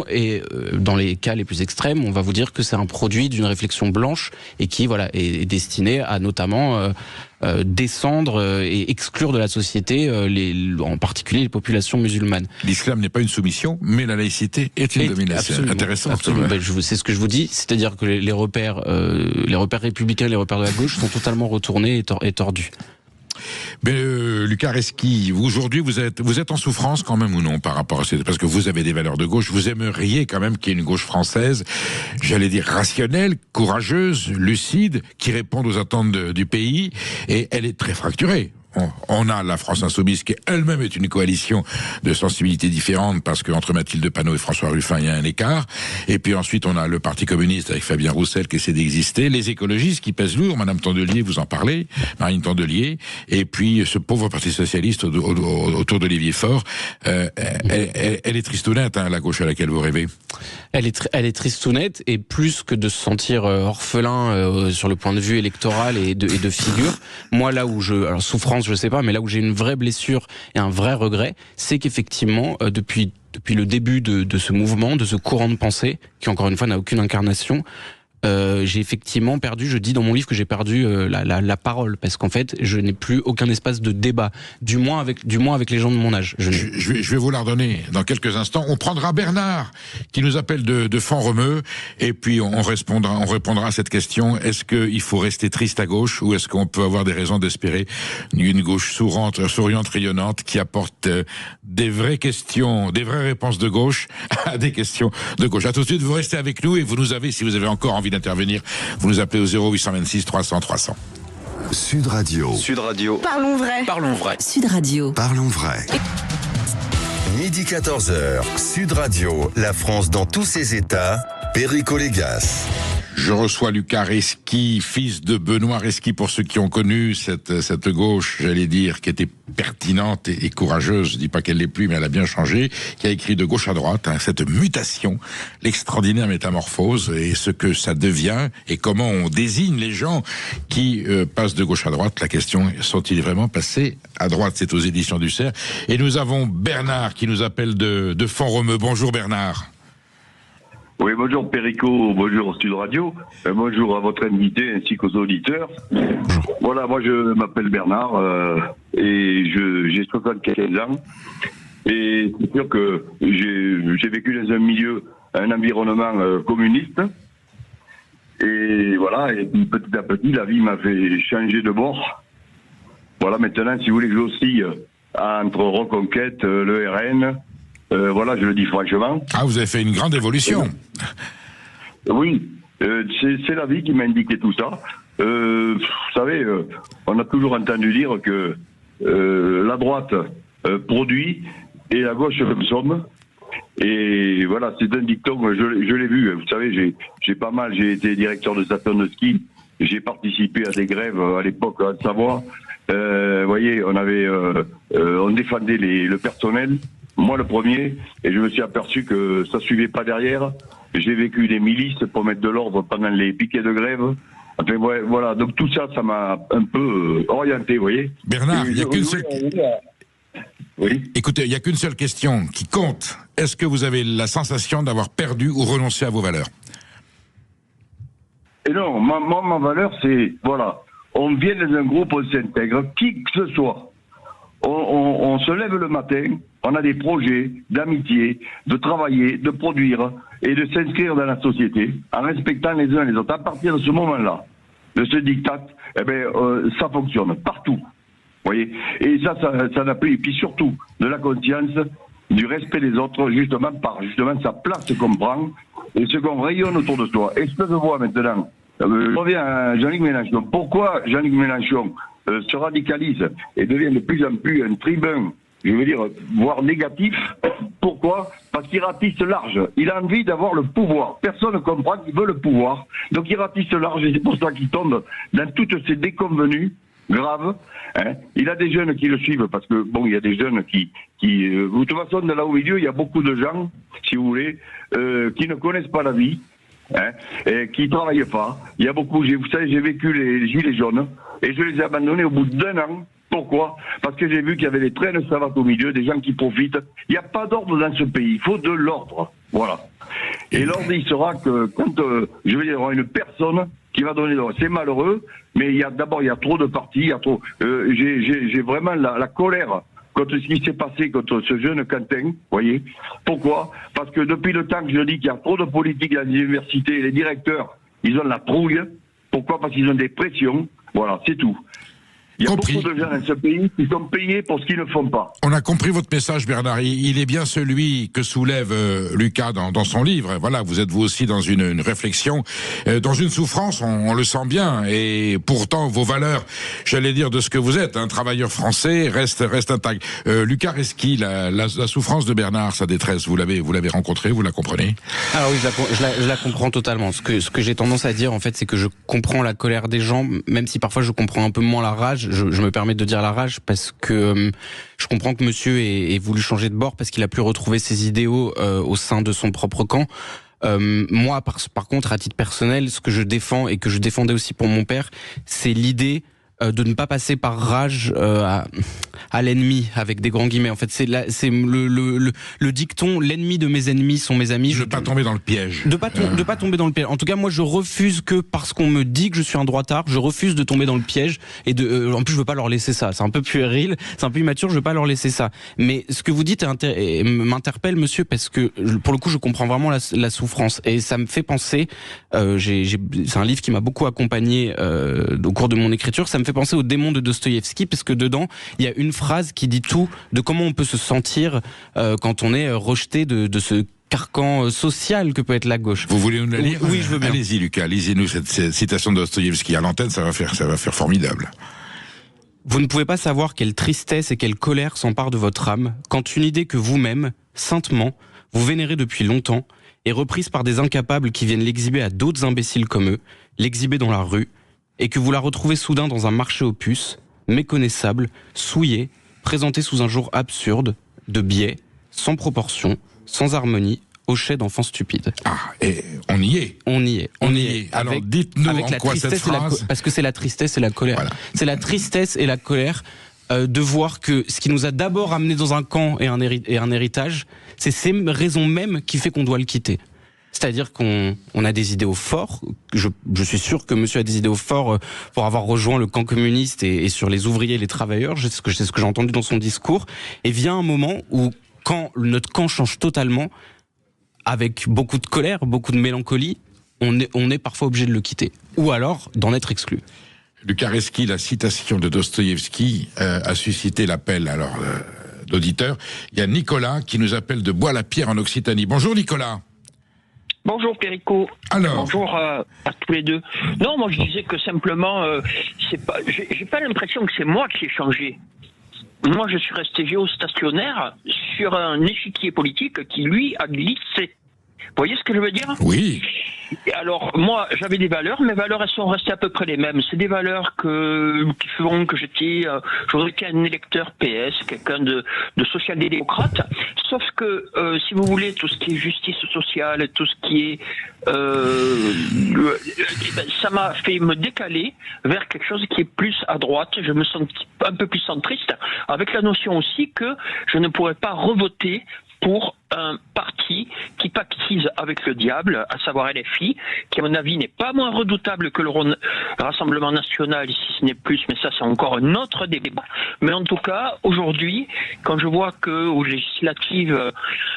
Et dans les cas les plus extrêmes, on va vous dire que c'est un produit d'une réflexion blanche et qui est destiné à notamment descendre et exclure de la société en particulier les populations musulmanes. L'islam n'est pas une soumission, mais la laïcité est une domination. Absolument, intéressant. Absolument. C'est ce que je vous dis, c'est-à-dire que les repères républicains, les repères de la gauche sont totalement retournés et tordus. Mais Lukareski, aujourd'hui vous êtes en souffrance quand même ou non par rapport à ça, parce que vous avez des valeurs de gauche, vous aimeriez quand même qu'il y ait une gauche française, j'allais dire rationnelle, courageuse, lucide, qui réponde aux attentes du pays, et elle est très fracturée. On a la France insoumise qui elle-même est une coalition de sensibilités différentes parce qu'entre Mathilde Panot et François Ruffin il y a un écart, et puis ensuite on a le Parti communiste avec Fabien Roussel qui essaie d'exister, les écologistes qui pèsent lourd, Madame Tandelier vous en parlez, Marine Tandelier, et puis ce pauvre Parti socialiste autour d'Olivier Faure. Elle est tristounette, la gauche à laquelle vous rêvez. Elle est tristounette, et plus que de se sentir orphelin sur le point de vue électoral et de figure, moi là où alors souffrance je sais pas, mais là où j'ai une vraie blessure et un vrai regret, c'est qu'effectivement depuis le début de ce mouvement, de ce courant de pensée, qui encore une fois n'a aucune incarnation, j'ai effectivement perdu, je dis dans mon livre que j'ai perdu la parole, parce qu'en fait je n'ai plus aucun espace de débat, du moins avec les gens de mon âge. Je vais vous la redonner dans quelques instants. On prendra Bernard qui nous appelle de Font-Romeu, et puis on répondra à cette question: est-ce qu'il faut rester triste à gauche, ou est-ce qu'on peut avoir des raisons d'espérer une gauche souriante, rayonnante, qui apporte des vraies questions, des vraies réponses de gauche à des questions de gauche. À tout de suite, vous restez avec nous, et vous nous avez, si vous avez encore envie d'intervenir, vous nous appelez au 0826 300 300. Sud Radio. Sud Radio. Parlons vrai. Parlons vrai. Sud Radio. Parlons vrai. Midi 14h, Sud Radio, la France dans tous ses états, Perico Légas. Je reçois Lucas Reski, fils de Benoît Reski, pour ceux qui ont connu cette gauche, j'allais dire, qui était pertinente et courageuse. Je dis pas qu'elle l'est plus, mais elle a bien changé, qui a écrit de gauche à droite, cette mutation, l'extraordinaire métamorphose, et ce que ça devient, et comment on désigne les gens qui passent de gauche à droite. La question, sont-ils vraiment passés à droite? C'est aux éditions du Cerf. Et nous avons Bernard qui nous appelle de Font-Romeu. Bonjour Bernard. Oui, bonjour Perico, bonjour Sud Radio, bonjour à votre invité ainsi qu'aux auditeurs. Voilà, moi je m'appelle Bernard et j'ai 75 ans et c'est sûr que j'ai vécu dans un environnement communiste et voilà, et petit à petit la vie m'a fait changer de bord. Voilà, maintenant si vous voulez que j'oscille entre Reconquête, le RN, voilà, je le dis franchement. Ah, vous avez fait une grande évolution. Oui, c'est la vie qui m'a indiqué tout ça. Vous savez, on a toujours entendu dire que la droite produit et la gauche consomme. Et voilà, c'est un dicton, je l'ai vu. Vous savez, j'ai été directeur de station de ski. J'ai participé à des grèves à l'époque en Savoie. Vous voyez, on défendait le personnel. Moi, le premier, et je me suis aperçu que ça suivait pas derrière. J'ai vécu des milices pour mettre de l'ordre pendant les piquets de grève. Enfin, ouais, voilà. Donc tout ça, ça m'a un peu orienté, vous voyez. Bernard, il n'y a qu'une seule... Oui. Écoutez, il n'y a qu'une seule question qui compte. Est-ce que vous avez la sensation d'avoir perdu ou renoncé à vos valeurs? Et non, ma valeur, c'est, voilà, on vient dans un groupe, on s'intègre, qui que ce soit. On se lève le matin, on a des projets d'amitié, de travailler, de produire et de s'inscrire dans la société en respectant les uns les autres. À partir de ce moment-là, de ce diktat, ça fonctionne partout. Vous voyez, et ça n'a plus. Et puis surtout, de la conscience, du respect des autres, justement par sa place qu'on prend et ce qu'on rayonne autour de soi. Et ce que je vois maintenant, je reviens à Jean-Luc Mélenchon. Pourquoi Jean-Luc Mélenchon se radicalise et devient de plus en plus un tribun, je veux dire, voire négatif? Pourquoi? Parce qu'il ratisse large. Il a envie d'avoir le pouvoir. Personne ne comprend qu'il veut le pouvoir. Donc il ratisse large et c'est pour ça qu'il tombe dans toutes ces déconvenues graves. Hein. Il a des jeunes qui le suivent parce que, bon, il y a des jeunes qui de toute façon, de là au milieu, il y a beaucoup de gens, si vous voulez, qui ne connaissent pas la vie. Hein, et qui travaillent pas. Il y a beaucoup, vous savez, j'ai vécu les gilets jaunes et je les ai abandonnés au bout d'1 an. Pourquoi? Parce que j'ai vu qu'il y avait des trains de savate au milieu, des gens qui profitent. Il n'y a pas d'ordre dans ce pays, il faut de l'ordre. Voilà. Et l'ordre, il sera que quand, je veux dire, il y aura une personne qui va donner l'ordre. C'est malheureux, mais il y a trop de partis, il y a trop, j'ai vraiment la colère contre ce qui s'est passé contre ce jeune Quentin, voyez. Pourquoi? Parce que depuis le temps que je dis qu'il y a trop de politique à l'université, les directeurs, ils ont la trouille. Pourquoi? Parce qu'ils ont des pressions. Voilà, c'est tout. Il y a beaucoup de gens dans ce pays qui sont payés pour ce qu'ils ne font pas. On a compris votre message, Bernard. Il est bien celui que soulève Lucas dans son livre. Voilà, vous êtes vous aussi dans une réflexion, dans une souffrance, on le sent bien. Et pourtant, vos valeurs, j'allais dire, de ce que vous êtes, un travailleur français, restent intactes. Lucas Reski, la souffrance de Bernard, sa détresse, vous l'avez rencontrée, vous la comprenez? Alors oui, je la comprends totalement. Ce que j'ai tendance à dire, en fait, c'est que je comprends la colère des gens, même si parfois je comprends un peu moins la rage. Je me permets de dire la rage parce que je comprends que monsieur ait voulu changer de bord parce qu'il a pu retrouver ses idéaux au sein de son propre camp. Moi, par contre, à titre personnel, ce que je défends et que je défendais aussi pour mon père, c'est l'idée de ne pas passer par rage à l'ennemi, avec des grands guillemets. En fait, c'est le dicton, l'ennemi de mes ennemis sont mes amis. De pas tomber dans le piège. De pas tomber dans le piège. En tout cas, moi, je refuse que, parce qu'on me dit que je suis un droitard, je refuse de tomber dans le piège et en plus, je veux pas leur laisser ça. C'est un peu puéril, c'est un peu immature, je veux pas leur laisser ça. Mais ce que vous dites m'interpelle, monsieur, parce que, pour le coup, je comprends vraiment la souffrance. Et ça me fait penser, c'est un livre qui m'a beaucoup accompagné, au cours de mon écriture, ça me fait penser au Démon de Dostoïevski, parce que dedans, il y a une phrase qui dit tout de comment on peut se sentir quand on est rejeté de ce carcan social que peut être la gauche. Vous voulez nous la lire? Oui, je veux bien. Allez-y, Lucas, lisez-nous cette citation de Dostoïevski à l'antenne, ça va faire formidable. Vous ne pouvez pas savoir quelle tristesse et quelle colère s'emparent de votre âme quand une idée que vous-même, saintement, vous vénérez depuis longtemps, est reprise par des incapables qui viennent l'exhiber à d'autres imbéciles comme eux, l'exhiber dans la rue, et que vous la retrouvez soudain dans un marché aux puces, méconnaissable, souillé, présenté sous un jour absurde, de biais, sans proportion, sans harmonie, hochet d'enfants stupides. Ah, et on y est. On y est. Alors, avec, dites-nous avec en la quoi cette tristesse phrase... parce que c'est la tristesse et la colère. Voilà. C'est la tristesse et la colère de voir que ce qui nous a d'abord amené dans un camp et un héritage, c'est ces raisons mêmes qui fait qu'on doit le quitter. C'est-à-dire qu'on a des idéaux forts. Je suis sûr que monsieur a des idéaux forts pour avoir rejoint le camp communiste et sur les ouvriers et les travailleurs. C'est ce que j'ai entendu dans son discours. Et vient un moment où, quand notre camp change totalement, avec beaucoup de colère, beaucoup de mélancolie, on est parfois obligé de le quitter. Ou alors d'en être exclu. Lukareski, la citation de Dostoïevski a suscité l'appel d'auditeurs. Il y a Nicolas qui nous appelle de Bois-la-Pierre en Occitanie. Bonjour Nicolas. Bonjour Perico. Alors. Bonjour à tous les deux. Non, moi je disais que simplement, j'ai pas l'impression que c'est moi qui ai changé. Moi je suis resté géostationnaire sur un échiquier politique qui lui a glissé. Vous voyez ce que je veux dire ? Oui. Et alors, moi, j'avais des valeurs. Mes valeurs, elles sont restées à peu près les mêmes. C'est des valeurs qui feront que j'aurais été un électeur PS, quelqu'un de social-démocrate. Sauf que, si vous voulez, tout ce qui est justice sociale, tout ce qui est... ça m'a fait me décaler vers quelque chose qui est plus à droite. Je me sens un peu plus centriste, avec la notion aussi que je ne pourrais pas revoter pour un parti qui pactise avec le diable, à savoir LFI, qui à mon avis n'est pas moins redoutable que le Rassemblement National, si ce n'est plus, mais ça c'est encore un autre débat. Mais en tout cas, aujourd'hui, quand je vois que aux législatives,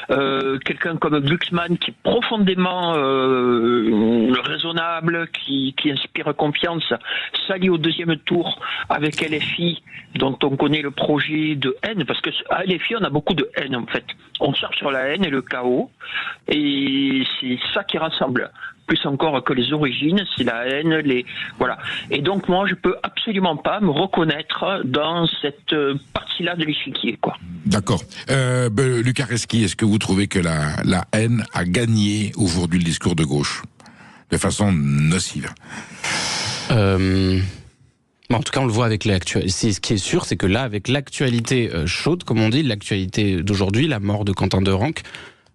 quelqu'un comme Glucksmann, qui est profondément raisonnable, qui inspire confiance, s'allie au deuxième tour avec LFI, dont on connaît le projet de haine, parce que à LFI on a beaucoup de haine en fait. On cherche sur la haine et le chaos, et c'est ça qui rassemble. Plus encore que les origines, c'est la haine, voilà. Et donc moi, je peux absolument pas me reconnaître dans cette partie-là de l'échiquier, quoi. D'accord. Lukareski, est-ce que vous trouvez que la haine a gagné aujourd'hui le discours de gauche de façon nocive? En tout cas, on le voit avec l'actualité. Ce qui est sûr, c'est que là, avec l'actualité chaude, comme on dit, l'actualité d'aujourd'hui, la mort de Quentin Derenc,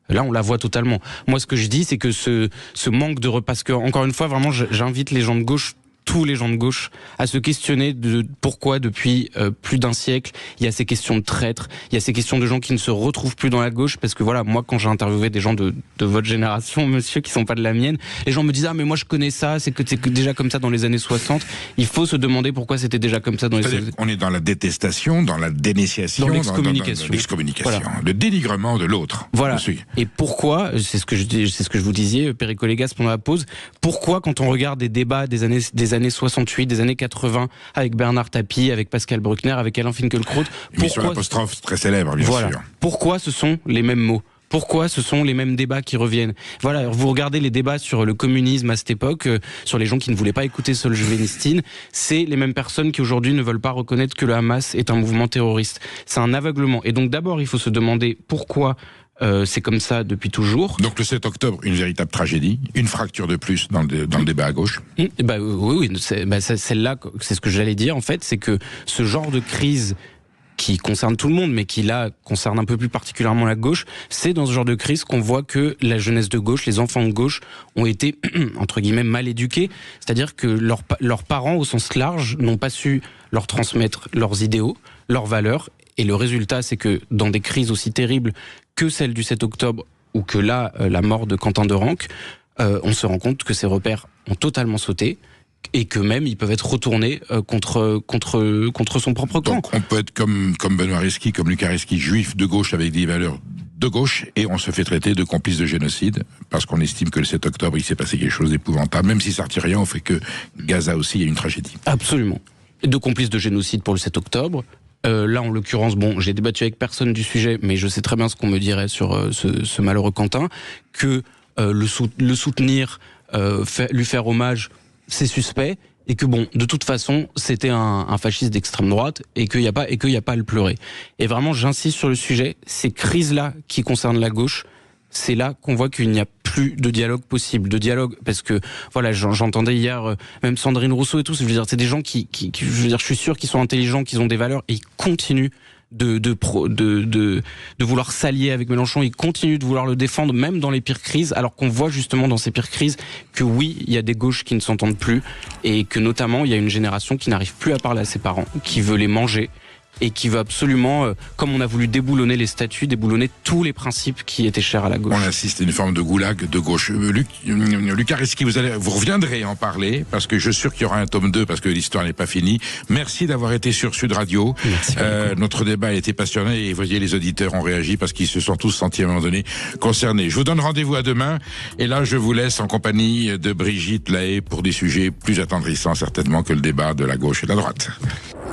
là, on la voit totalement. Moi, ce que je dis, c'est que ce manque de... Parce que, encore une fois, vraiment, j'invite les gens de gauche, tous les gens de gauche, à se questionner de pourquoi, depuis plus d'un siècle, il y a ces questions de traîtres, il y a ces questions de gens qui ne se retrouvent plus dans la gauche, parce que voilà, moi, quand j'ai interviewé des gens de votre génération, monsieur, qui sont pas de la mienne, les gens me disent « Ah, mais moi, je connais ça, c'est déjà comme ça dans les années 60 ». Il faut se demander pourquoi c'était déjà comme ça dans les années... On est dans la détestation, dans la dénonciation, dans l'excommunication. Dans l'excommunication, voilà. Le dénigrement de l'autre. Voilà. Et pourquoi, c'est ce que je vous disais, Perico Légas, pendant la pause, pourquoi, quand on regarde des débats des années 68, des années 80, avec Bernard Tapie, avec Pascal Bruckner, avec Alain Finkielkraut. Sur l'apostrophe très célèbre, bien sûr. Pourquoi ce sont les mêmes mots ? Pourquoi ce sont les mêmes débats qui reviennent ? Voilà, vous regardez les débats sur le communisme à cette époque, sur les gens qui ne voulaient pas écouter Solzhenitsyn, c'est les mêmes personnes qui aujourd'hui ne veulent pas reconnaître que le Hamas est un mouvement terroriste. C'est un aveuglement. Et donc d'abord, il faut se demander pourquoi c'est comme ça depuis toujours. Donc le 7 octobre, une véritable tragédie, une fracture de plus dans le débat à gauche. Oui, celle-là, c'est ce que j'allais dire en fait, c'est que ce genre de crise qui concerne tout le monde, mais qui là concerne un peu plus particulièrement la gauche, c'est dans ce genre de crise qu'on voit que la jeunesse de gauche, les enfants de gauche ont été, entre guillemets, mal éduqués, c'est-à-dire que leurs parents, au sens large, n'ont pas su leur transmettre leurs idéaux, leurs valeurs, et le résultat, c'est que dans des crises aussi terribles que celle du 7 octobre, ou que là, la mort de Quentin Derenc, on se rend compte que ces repères ont totalement sauté, et que même ils peuvent être retournés contre son propre camp. Donc on peut être comme Benoît Reski, comme Lukareski, juif de gauche avec des valeurs de gauche, et on se fait traiter de complice de génocide, parce qu'on estime que le 7 octobre, il s'est passé quelque chose d'épouvantable, même si ça ne retire rien au fait que Gaza aussi, il y a une tragédie. Absolument. De complice de génocide pour le 7 octobre. Là, en l'occurrence, j'ai débattu avec personne du sujet, mais je sais très bien ce qu'on me dirait sur ce malheureux Quentin, que le soutenir, lui faire hommage, c'est suspect, et que bon, de toute façon, c'était un fasciste d'extrême droite, et qu'il n'y a pas à le pleurer. Et vraiment, j'insiste sur le sujet, ces crises-là qui concernent la gauche, c'est là qu'on voit qu'il n'y a plus de dialogue possible, parce que voilà, j'entendais hier même Sandrine Rousseau et tout, je veux dire, c'est des gens qui je veux dire, je suis sûr qu'ils sont intelligents, qu'ils ont des valeurs, et ils continuent de vouloir s'allier avec Mélenchon, ils continuent de vouloir le défendre même dans les pires crises, alors qu'on voit justement dans ces pires crises que oui, il y a des gauches qui ne s'entendent plus, et que notamment il y a une génération qui n'arrive plus à parler à ses parents, qui veut les manger, et qui veut absolument, comme on a voulu déboulonner les statuts, déboulonner tous les principes qui étaient chers à la gauche. On assiste à une forme de goulag de gauche. Lukareski, vous reviendrez en parler, parce que je suis sûr qu'il y aura un tome 2, parce que l'histoire n'est pas finie. Merci d'avoir été sur Sud Radio. Notre débat a été passionnant, et vous voyez, les auditeurs ont réagi, parce qu'ils se sont tous sentis à un moment donné concernés. Je vous donne rendez-vous à demain, et là je vous laisse en compagnie de Brigitte Lahaye pour des sujets plus attendrissants certainement que le débat de la gauche et de la droite.